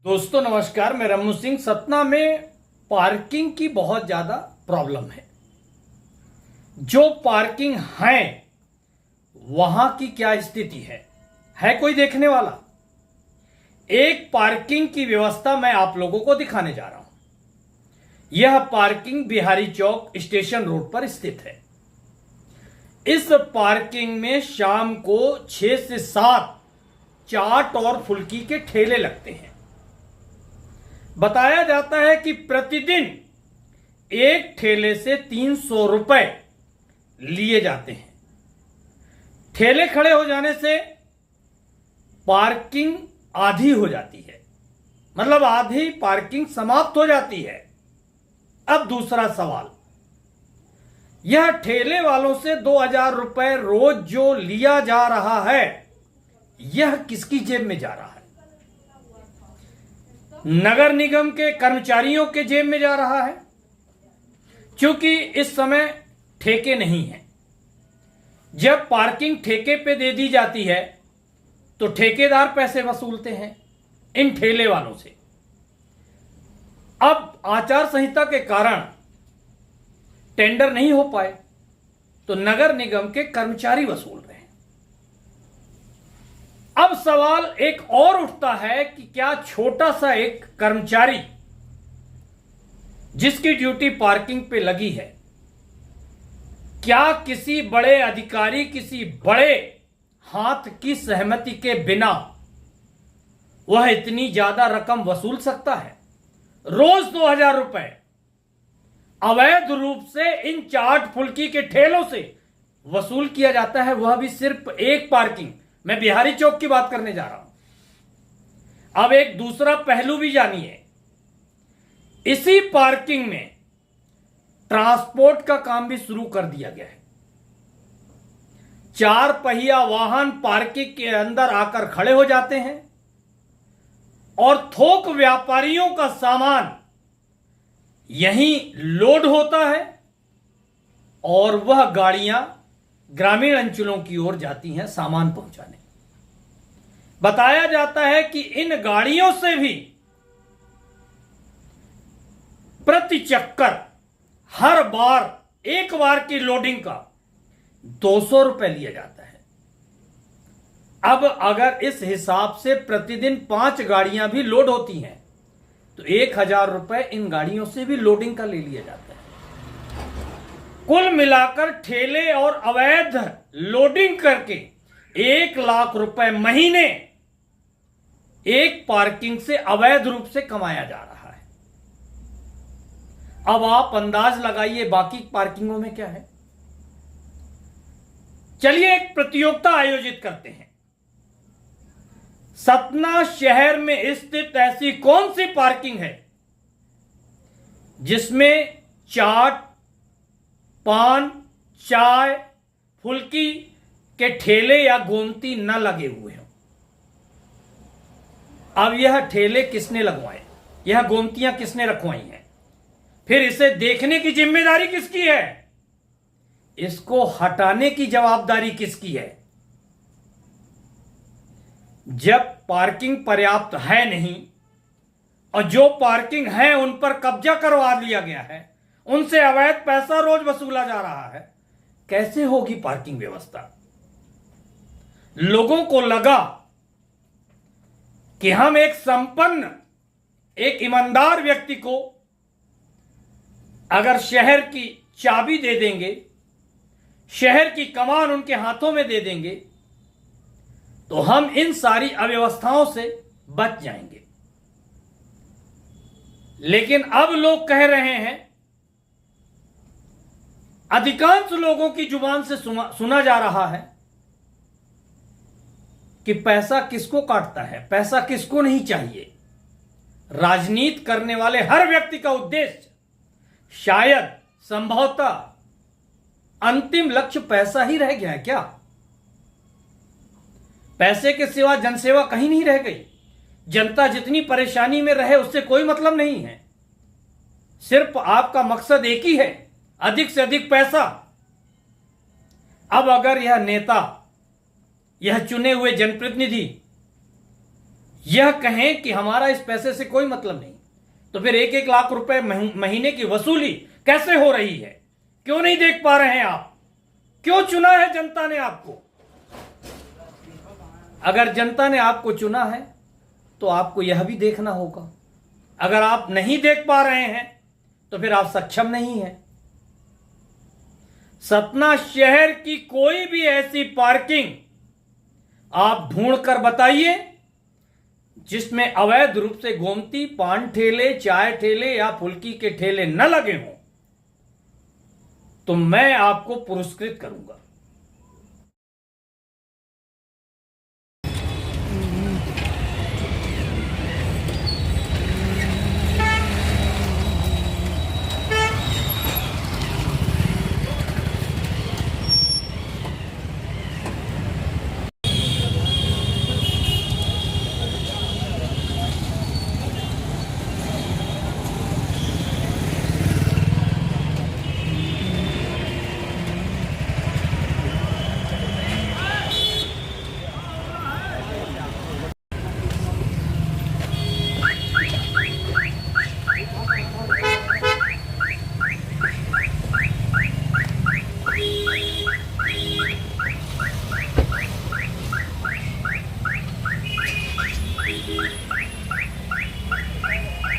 दोस्तों नमस्कार, मैं रमू सिंह। सतना में पार्किंग की बहुत ज़्यादा प्रॉब्लम है। जो पार्किंग है वहां की क्या स्थिति है कोई देखने वाला? एक पार्किंग की व्यवस्था मैं आप लोगों को दिखाने जा रहा हूं। यह parking Bihari Chowk station road पर स्थित है। इस पार्किंग में शाम को 6 से 7 चाट और फुल्की के ठेले लगते हैं। बताया जाता है कि प्रतिदिन एक ठेले से 300 रुपए लिए जाते हैं। ठेले खड़े हो जाने से पार्किंग आधी हो जाती है, मतलब आधी पार्किंग समाप्त हो जाती है। अब दूसरा सवाल, यह ठेले वालों से 2000 रुपए रोज जो लिया जा रहा है, यह किसकी जेब में जा रहा है? नगर निगम के कर्मचारियों के जेब में जा रहा है, क्योंकि इस समय ठेके नहीं है। जब पार्किंग ठेके पे दे दी जाती है तो ठेकेदार पैसे वसूलते हैं इन ठेले वालों से। अब आचार संहिता के कारण टेंडर नहीं हो पाए तो नगर निगम के कर्मचारी वसूल रहे हैं। अब सवाल एक और उठता है कि क्या छोटा सा एक कर्मचारी जिसकी ड्यूटी पार्किंग पे लगी है, क्या किसी बड़े अधिकारी, किसी बड़े हाथ की सहमति के बिना वह इतनी ज्यादा रकम वसूल सकता है? रोज 2000 रुपए अवैध रूप से इन चाट फुल्की के ठेलों से वसूल किया जाता है, वह भी सिर्फ एक पार्किंग। मैं बिहारी चौक की बात करने जा रहा हूं। अब एक दूसरा पहलू भी जानिए। इसी पार्किंग में ट्रांसपोर्ट का काम भी शुरू कर दिया गया है। 4 पहिया वाहन पार्किंग के अंदर आकर खड़े हो जाते हैं और थोक व्यापारियों का सामान यहीं लोड होता है और वह गाड़ियां ग्रामीण अंचलों की ओर जाती हैं सामान पहुंचाने। बताया जाता है कि इन गाड़ियों से भी प्रति चक्कर हर बार एक बार की लोडिंग का 200 रुपए लिया जाता है। अब अगर इस हिसाब से प्रतिदिन 5 गाड़ियां भी लोड होती हैं तो 1000 रुपए इन गाड़ियों से भी लोडिंग का ले लिया जाता है। कुल मिलाकर ठेले और अवैध लोडिंग करके 1 लाख रुपए महीने एक पार्किंग से अवैध रूप से कमाया जा रहा है। अब आप अंदाज लगाइए बाकी पार्किंगों में क्या है। चलिए एक प्रतियोगिता आयोजित करते हैं। सतना शहर में स्थित ऐसी कौन सी पार्किंग है जिसमें चाट, पान, चाय, फुल्की के ठेले या गोमती न लगे हुए हों? अब यह ठेले किसने लगवाए, यह गोमतियां किसने रखवाई हैं? फिर इसे देखने की जिम्मेदारी किसकी है? इसको हटाने की जवाबदारी किसकी है? जब पार्किंग पर्याप्त है नहीं और जो पार्किंग है उन पर कब्जा करवा लिया गया है, उनसे अवैध पैसा रोज वसूला जा रहा है, कैसे होगी पार्किंग व्यवस्था? लोगों को लगा कि हम एक संपन्न, एक ईमानदार व्यक्ति को अगर शहर की चाबी दे देंगे, शहर की कमान उनके हाथों में दे देंगे तो हम इन सारी अव्यवस्थाओं से बच जाएंगे। लेकिन अब लोग कह रहे हैं, अधिकांश लोगों की जुबान से सुना जा रहा है कि पैसा किसको काटता है, पैसा किसको नहीं चाहिए। राजनीति करने वाले हर व्यक्ति का उद्देश्य शायद, संभवतः अंतिम लक्ष्य पैसा ही रह गया है क्या? पैसे के सिवा जनसेवा कहीं नहीं रह गई। जनता जितनी परेशानी में रहे उससे कोई मतलब नहीं है। सिर्फ आपका मकसद एक ही है, अधिक से अधिक पैसा। अब अगर यह नेता, यह चुने हुए जनप्रतिनिधि यह कहें कि हमारा इस पैसे से कोई मतलब नहीं, तो फिर 1-1 लाख रुपए महीने की वसूली कैसे हो रही है? क्यों नहीं देख पा रहे हैं आप? क्यों चुना है जनता ने आपको? अगर जनता ने आपको चुना है तो आपको यह भी देखना होगा। अगर आप नहीं देख पा रहे हैं तो फिर आप सक्षम नहीं हैं। सतना शहर की कोई भी ऐसी पार्किंग आप ढूंढ कर बताइए जिसमें अवैध रूप से गोमती, पान ठेले, चाय ठेले या फुल्की के ठेले न लगे हों, तो मैं आपको पुरस्कृत करूंगा।